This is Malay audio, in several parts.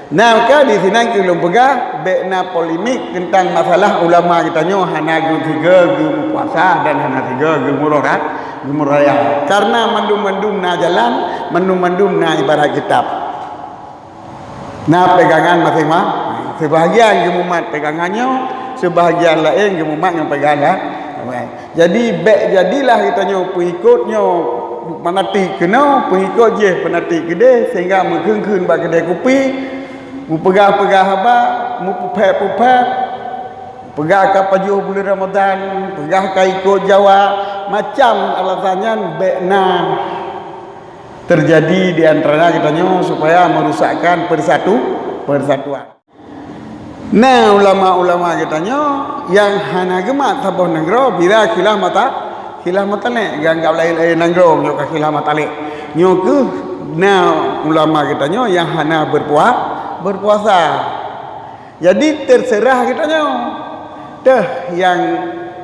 Nah, maka di sini kita pegah bekna polemik tentang masalah ulama kita nyo hana tiga ge puasa dan hana tiga ge muraya. Karena mendum-mendum na jalan, mendum-mendum na ibarat kitab. Nah, pegangan masing-masing. Sebahagian ge umat pegangannya, sebahagian lain ge umat yang pegangan. Jadi jadilah kita nyo pengikutnya menati kena pengikut je penati gede sehingga mengkeun bak kedai kopi. Mu pegah-pegah haba, mu pupet-pupet, pegah ke pajuh bulan Ramadan, pegah ke ikut Jawa, macam alasannya bekna terjadi di antaranya kitanya supaya merusakkan persatuan. Nah, ulama-ulama kitanya yang hana gemat sabuh negro bila khilaf mata le ganggap lain-lain negro nyo ka khilaf mata le nyo ke nah ulama kitanya yang hana berpuasa. Jadi terserah kitanya. Teh yang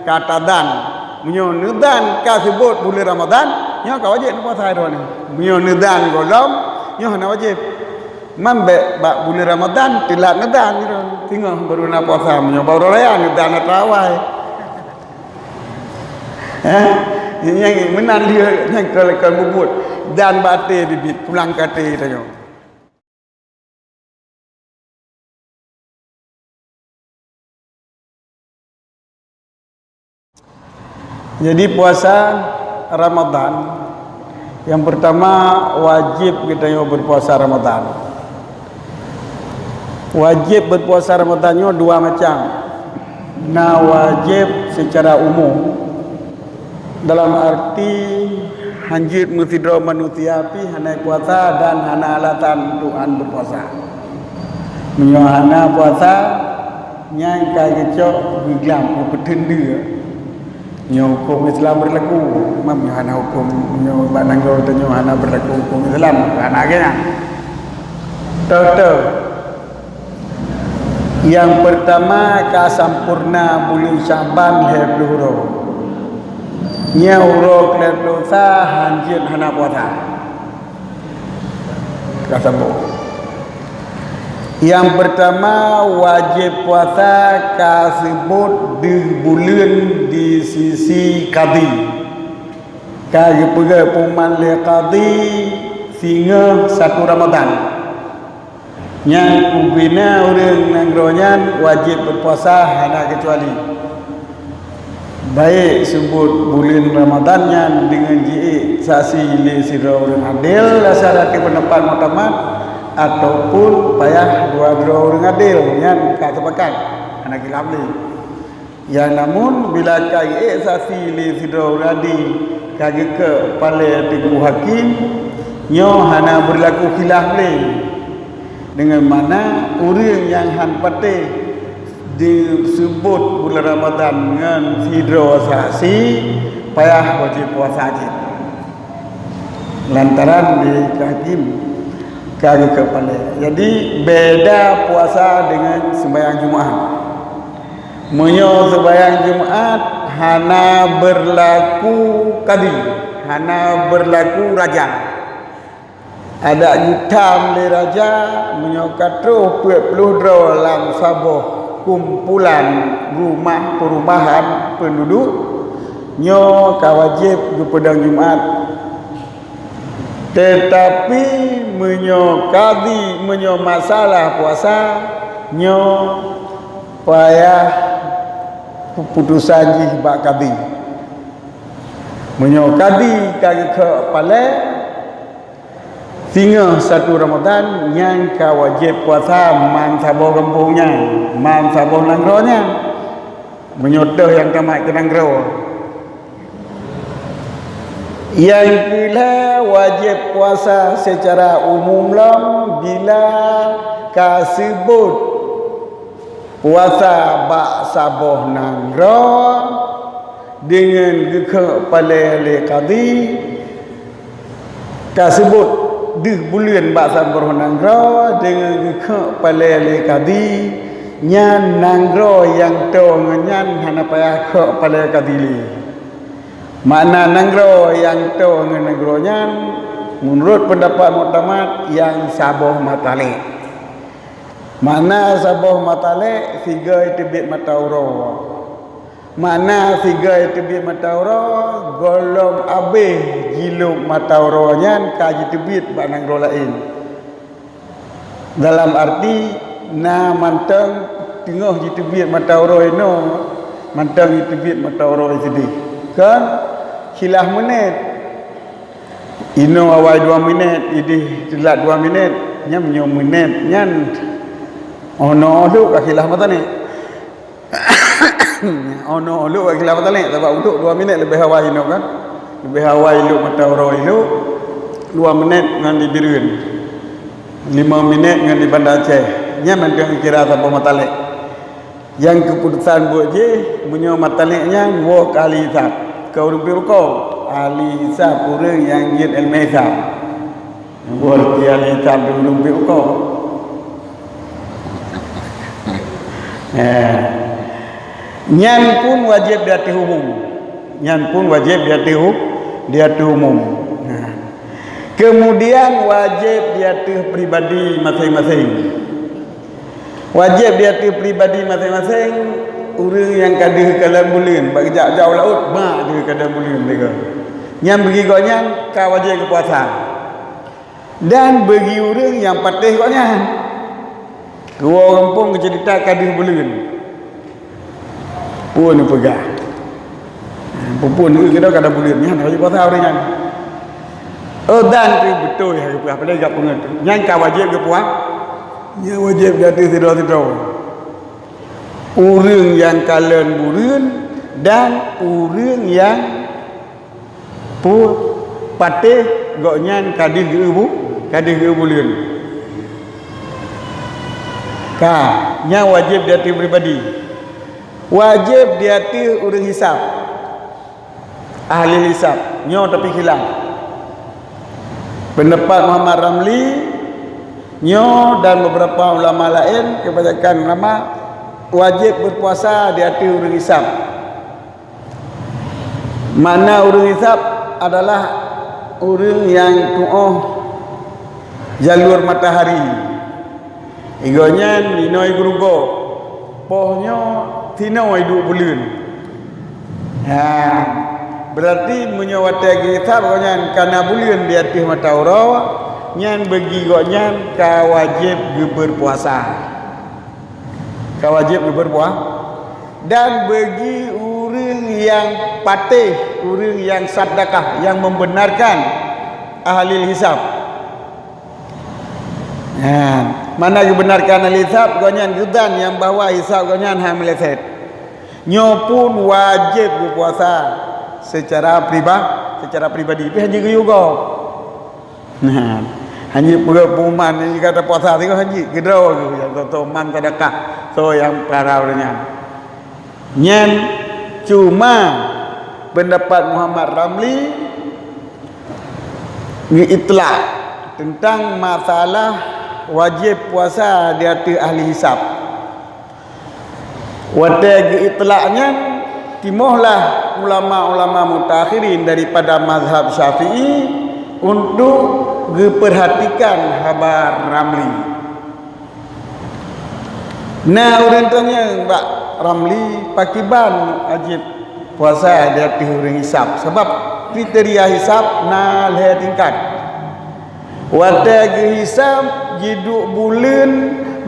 kata dan menyo nedan ka sebut bulan Ramadan, nya ka wajib puasa ro ni. Menyo nedan golom, nya hana wajib. Mambe bak bulan Ramadan tilat nedan gitu. Tinggal baru na puasa menyo baru raya nedan tarawih. Yang menan dia yang kalau bubut dan bate bibit pulang kate tanya. Jadi puasa Ramadan yang pertama wajib kita berpuasa Ramadan. Wajib berpuasa Ramadannya dua macam. Nah, wajib secara umum dalam arti hanjit mutidro manusia pi hana puasa dan hana alatan Tuhan berpuasa. Menyohana puasa nyang kai kecok gigam petenda. Nyo hukum Islam berlaku, mam hana hukum nyo bananggo tu nyo hana berlaku hukum Islam, hana kena. Toto. Yang pertama ka sampurna bulan Syaban hebluhuro. Nya uro kletlosa hanjit hana puasa. Ka sampur. Yang pertama wajib puasa kasebut di bulan di sisi qadi. Kaya pergi pengumuman le qadi singa 1 Ramadan. Yang ubina orang nangronyan wajib berpuasa hana kecuali. Baik sebut bulan Ramadannya dengan ji saksi le sira orang adil asal pendapat mutamat ataupun payah dua orang adil yang kata pakat anak kilap ni. Yang namun bila kai saksi li sidro radi kage ke pale teguh hakim nyo hana berlaku khilaf ni dengan mana orang yang han pate disebut bulan Ramadan dengan sidro saksi payah wajib puasa haji lantaran di hakim kali kepala. Jadi beda puasa dengan sembahyang Jumaat. Menyo sembahyang Jumaat hana berlaku qadi, hana berlaku raja. Ada hitam le raja menyo katro 20 dalam saboh kumpulan rumah perumahan penduduk nyo kawajib ke pedang Jumaat. Tetapi menyo qadi menyo masalah puasa nyo payah keputusan ji bak qadi. Menyo qadi kage ke pale singa 1 Ramadan yang ka wajib puasa man saboh kampungnya, man saboh nanggronya. Menyodoh yang tamat ke nanggro. Yang bila wajib puasa secara umum lam bila kasebut puasa bak saboh nangro dengan ke palele qadi kasebut dih bulan bak saboh nangro dengan ke palele qadi nyan nangro yang to ngan hana payah ke palele qadi li. Mana nanggro yang to ngenegronya menurut pendapat muktamad yang saboh matali. Mana sabah matale tiga itibit matauro. Mana tiga itibit matauro golong abih jiluk matauro nyan kaji tibit banang ro lain. Dalam arti na mantang tengah itibit matauro ino mantang itibit matauro itu kan khilah menit ino awal 2 minit idi telat 2 minit nyam menit nyan ono lu akilah mata ni ono lu akilah mata ni sebab untuk 2 minit lebih awal ino kan lebih awal lu mata oro lu 2 minit ngan di Birun 5 minit ngan di Banda Aceh nya mendang kira apa matalik yang keputusan buat je punya mataliknya 2 kali hisab kau rupiah kau ahli hisab orang yang jid ilmu hisab buat dia ahli hisab dulu rupiah kau nyan pun wajib diati umum. Nyan pun wajib diati umum. Kemudian wajib diati pribadi masing-masing. Wajib diati pribadi masing-masing. Orang yang kada kalam bulan bagi jauh laut mak dia kada bulan mereka. Nyan bagi kau nyan kau wajib ke puasa. Dan bagi orang yang patih kau nyan dua kampung cerita kadih bulan pun pegah pun kita kada bulan ni hari puasa orang yang dan tu betul hari puasa pada gak pengerti yang kau wajib ke puasa ya wajib jadi tidak orang yang kalian bulan dan orang yang patih gak nyan kadih ke bulan nya wajib diati pribadi wajib diati orang hisab ahli hisab nyo tapi hilang pendapat Muhammad Ramli nyo dan beberapa ulama lain kebanyakan ulama wajib berpuasa diati orang hisab mana orang hisab adalah orang yang tu'oh jalur matahari igonya ninoi gurugo pohnya tinoi 2 bulan berarti menyawat kita pokoknya karena bulan di atas mata uro nyan bagi gonya ka wajib berpuasa dan bagi orang yang patih orang yang sedekah yang membenarkan ahli hisab mana dibenarkan al-hisab gonyan gudan yang bawa hisab gonyan hamleset nyo pun wajib berpuasa secara pribadi tapi haji juga haji pengumuman ni kata puasa tu haji gedro yang tu man sedekah so yang paraunya nyen cuma pendapat Muhammad Ramli ni itlaq tentang masalah wajib puasa di atas ahli hisab. Wadai itlaqnya timohlah ulama-ulama mutakhirin daripada mazhab Syafi'i untuk diperhatikan khabar Ramli. Nah, orang tanya Mbak Ramli pakiban wajib puasa di atas orang hisab sebab kriteria hisab na le tingkat. Wadai hisab jiduk bulan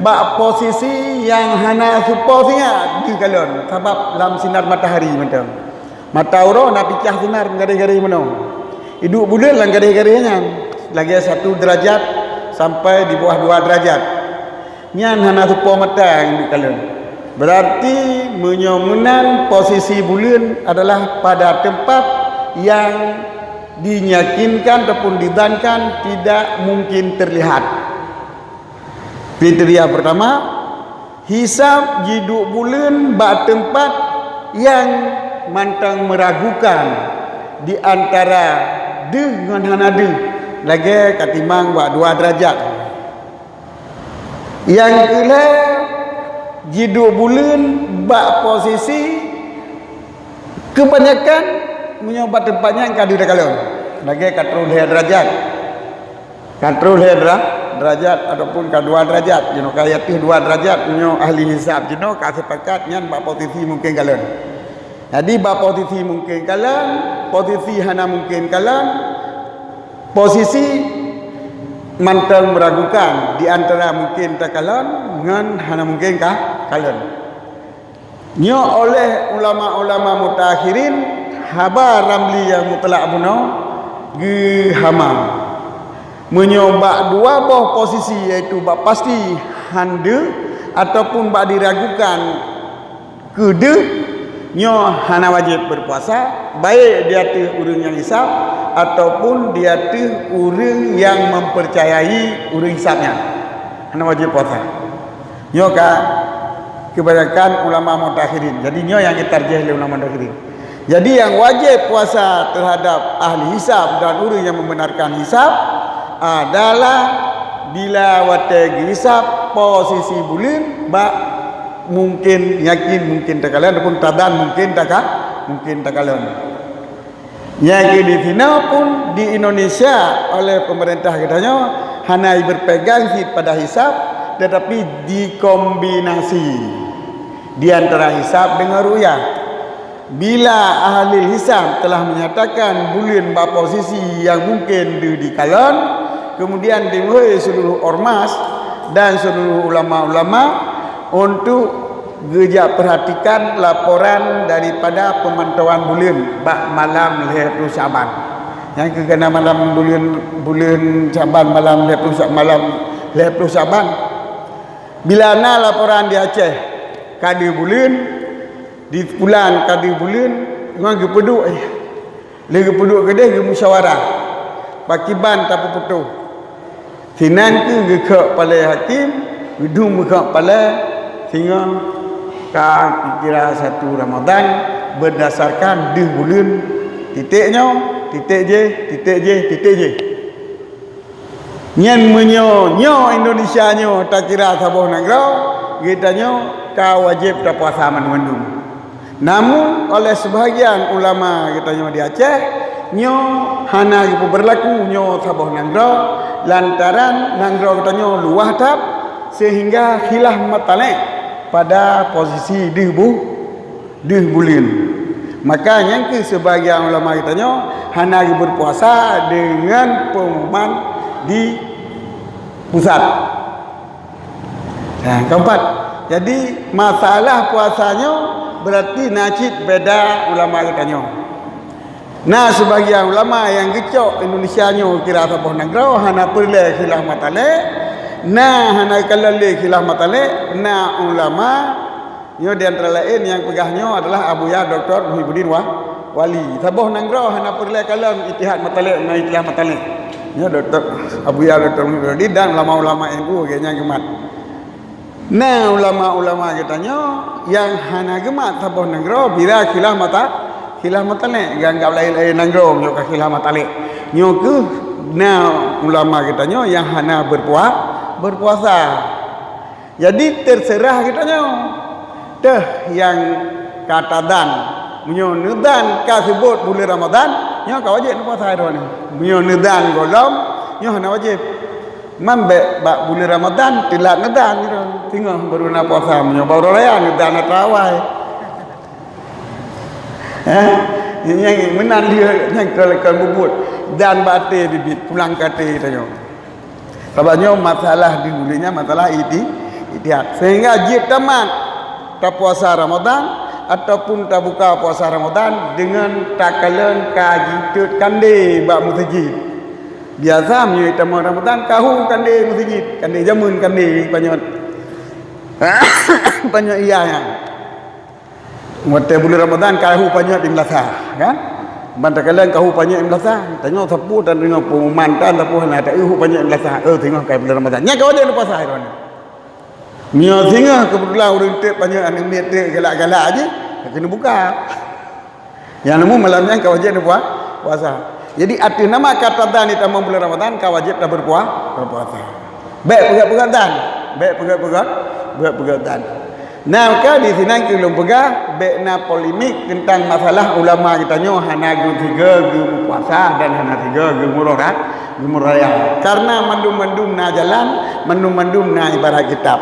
bak posisi yang hana suposnya di kalon sebab dalam sinar matahari macam mata uro nak picah sinar garis-garis mana hidup bulan lang garis-garisnya lagi 1 derajat sampai di bawah 2 derajat nyan hana supo mata di kalon berarti menyomunan posisi bulan adalah pada tempat yang dinyakinkan ataupun didankan tidak mungkin terlihat. Kriteria pertama, hisab jiduk bulan bak tempat yang mantang meragukan di antara dengan hanade lagi katimbang bak 2 derajat. Yang kedua, jiduk bulan bak posisi kebanyakan menyobat tempatnya yang kadu dekalon lagi katrul derajat derajat ataupun ke 2 derajat you know kaya tu 2 derajat nyo ahli hisab you know ka sepakat nyan ba posisi mungkin kalen. Jadi ba posisi mungkin kalen, posisi hana mungkin kalen, posisi mantang meragukan di antara mungkin tak kalen dengan hana mungkin kah kalen. Nyo oleh ulama-ulama mutakhirin haba ramli yang mutlak buno ge hamam menyoba dua buah posisi, iaitu bak pasti handa ataupun bak diragukan kede nyo hana wajib berpuasa, baik dia tu urang yang hisab ataupun dia tu urang yang mempercayai urang hisabnya hana wajib puasa. Nyo ka kebanyakan ulama mutakhirin. Jadi nyo yang ditarjih oleh ulama mutakhirin. Jadi yang wajib puasa terhadap ahli hisab dan urang yang membenarkan hisab adalah bila wategi hisab posisi bulan ba mungkin yakin mungkin takalan ataupun tadan mungkin takalan. Yang di sini pun di Indonesia oleh pemerintah katanya hanya berpegang pada hisab tetapi dikombinasi di antara hisab dengan ru'yah. Bila ahli hisab telah menyatakan bulan ba posisi yang mungkin di kalan, kemudian dimulai seluruh ormas dan seluruh ulama-ulama untuk gejak perhatikan laporan daripada pemantauan bulan bak malam Lailatul Syaban. Yang kena malam bulan Syaban malam Lailatul Syaban. Bila na laporan di Aceh kadi bulan di bulan kadi bulan ngang gepeduk lagi peduk kedai ke musyawarah pakiban tak putu sinan ke gekak pada hakim gedung bekak pada sehingga kira 1 Ramadan berdasarkan 2 bulan titiknya titik J nyen menyo Indonesia nyo tak kira sabuh negara kita nyo ka wajib tak puasa mandum. Namun oleh sebahagian ulama kita nyo di Aceh nyo hana berlaku nyo sabuh negara lantaran negara kita nyo luah tap sehingga khilaf matalik pada posisi 2 bulan. Makanya ke sebahagian ulama kita nyo hana berpuasa dengan pengumuman di pusat. Nah, keempat, jadi masalah puasanya berarti najib beda ulama kita nyo. Nah, sebagian ulama yang gecok Indonesia nyo kira sabuh negara hana perlu khilaf matalik, nah hana kalale khilaf matalik, nah ulama nyo di antara lain yang pegahnya adalah Abu Ya Dr. Muhyiddin Wali. Sabuh negara hana perlu kalam ittihad matalik dengan ittihad matalik. Ya Dr. Abu Ya Dr. Muhyiddin dan ulama-ulama NU kayaknya gemat. Nah, ulama-ulama katanya yang hana gemat sabuh negara bila khilaf matalik ganggap lain-lain negara nyo ka khilaf matalik. Nyo ke nah ulama katanya yang hana berpuasa. Jadi terserah katanya. Teh yang kata dan menyo nedan ka sebut bulan Ramadan nyo ka wajib puasa ro ni. Menyo nedan golom nyo hana wajib. Mambe bak bulan Ramadan tilat nedan gitu. Tinggal baru nak puasa menyo baru raya nedan tarawih. Yang menan dia yang kalau bubut dan bate bibit pulang kate tanya. Sebabnya masalah di bulannya masalah ihtiyat. Sehingga jid tamat tak puasa Ramadan ataupun tak buka puasa Ramadan dengan takalan kaji tut kande bak masjid. Biasa menyo tamu Ramadan kahu kande masjid, kande jamun kande banyak. Banyak ianya. Mata bulan Ramadan kahu banyak di Melaka, kan? Mantakala kahu banyak di Melaka, tanya sapu dan dengan pemantan sapu hana tak banyak di Melaka. Tengok kai bulan Ramadan. Nya kau dia lupa saya ron. Mio singa kebetulan urang tip banyak anu mit galak-galak aje, kena buka. Yang nemu malamnya kau wajib puasa. Jadi arti nama kata dan di tamu bulan Ramadan kau wajib dah berpuasa. Baik pegat-pegat. Nah, maka di sini kita pegah bekna polemik tentang masalah ulama kita nyo hana gu 3 gu puasa dan hana 3 gu Gemur raya. Karena mandum-mandum na jalan, mandum-mandum na ibarat kitab.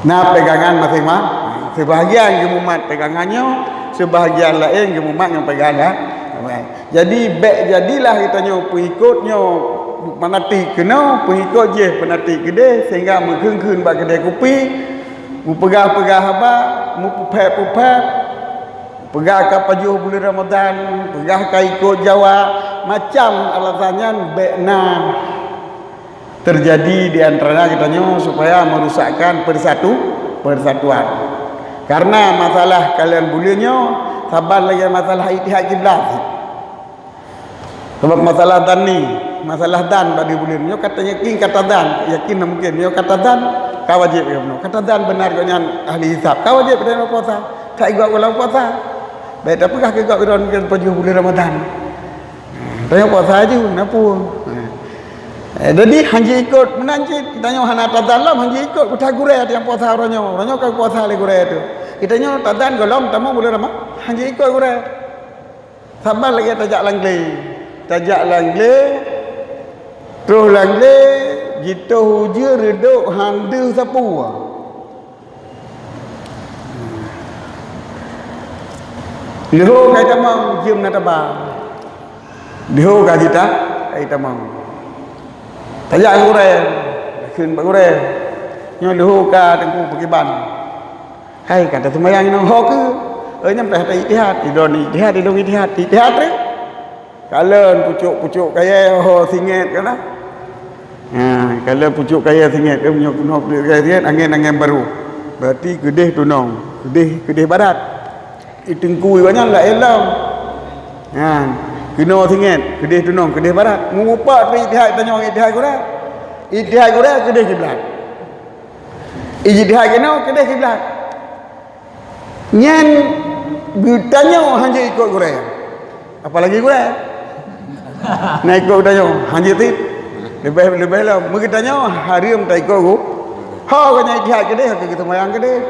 Nah pegangan masing-masing. Sebahagian gemumat pegangannya, sebahagian lain gemumat yang pegangan. Jadi jadilah kitanya pengikutnya penati kena, pengikut je penati gede sehingga mengkeun bak kedai kopi, pegah-pegah haba, pupet-pupet, pegah ke pajuh bulan Ramadan, pegah ke ikut Jawa, macam alasannya bekna terjadi di antaranya kitanya supaya merusakkan persatuan. Karena masalah kalian bulannya sabar lagi masalah ittihad kiblat. Sebab masalah dan ni, masalah dan bagi bulannya katanya yakin kata dan, yakin mungkin dia kata dan kau wajib ya benar. Kata dan benar kau ahli hisab. Kau wajib pada puasa. Tak ikut kalau puasa. Baik tapi kah ikut biron ke tujuh bulan Ramadan. Tanya puasa aja kenapa? Jadi hanji ikut menanci tanya hana tadan lah hanji ikut kita gureh yang puasa orangnya kau puasa le gureh tu. Kitanya tadan golong tamu bulan Ramadan hanji ikut gureh. Sabar lagi tajak langle terus langle jito hujur reduk handu sapu. Liho kata mau jam nak tabang. Liho kata kita mau. Tajak gure, kun gure. Nyo liho ka tengku pakiban. Hai kata semayang nang ho ke. Nyampe hati ittihad, ittihad tu. Kalian pucuk kaya ho singet kan lah. Kalian pucuk kaya singet dia punya kaya singet angin baru. Berarti gedeh tunong, gedeh barat. Itengku banyak lah elam. Kena singet, gedeh tunong, gedeh barat. Mengupak tu ittihad tanya ittihad gurau. Ittihad gurau gedeh kiblat. Ittihad kena gedeh kiblat. Nyan tanya hanya ikut gurau. Apalagi gurau. Nak ikut tanya hanya tu lebih lah. Mungkin tanya hari tak ikut aku. Kanya ittihad gedeh kita mayang gedeh.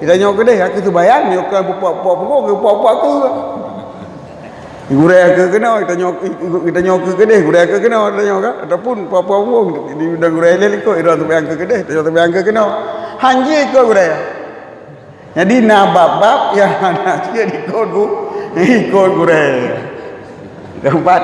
Kita tanya gedeh kita bayang ni kan puak-puak aku. Gurau ke kena kita tanya ke gedeh gurau ke kena tanya ke ataupun puak-puak wong di dah gurau le ikut ira tu bayang ke gedeh tanya tu bayang ke kena. Hanya ikut gurau. Jadi nabab yang nak dia ikut gurau. Keempat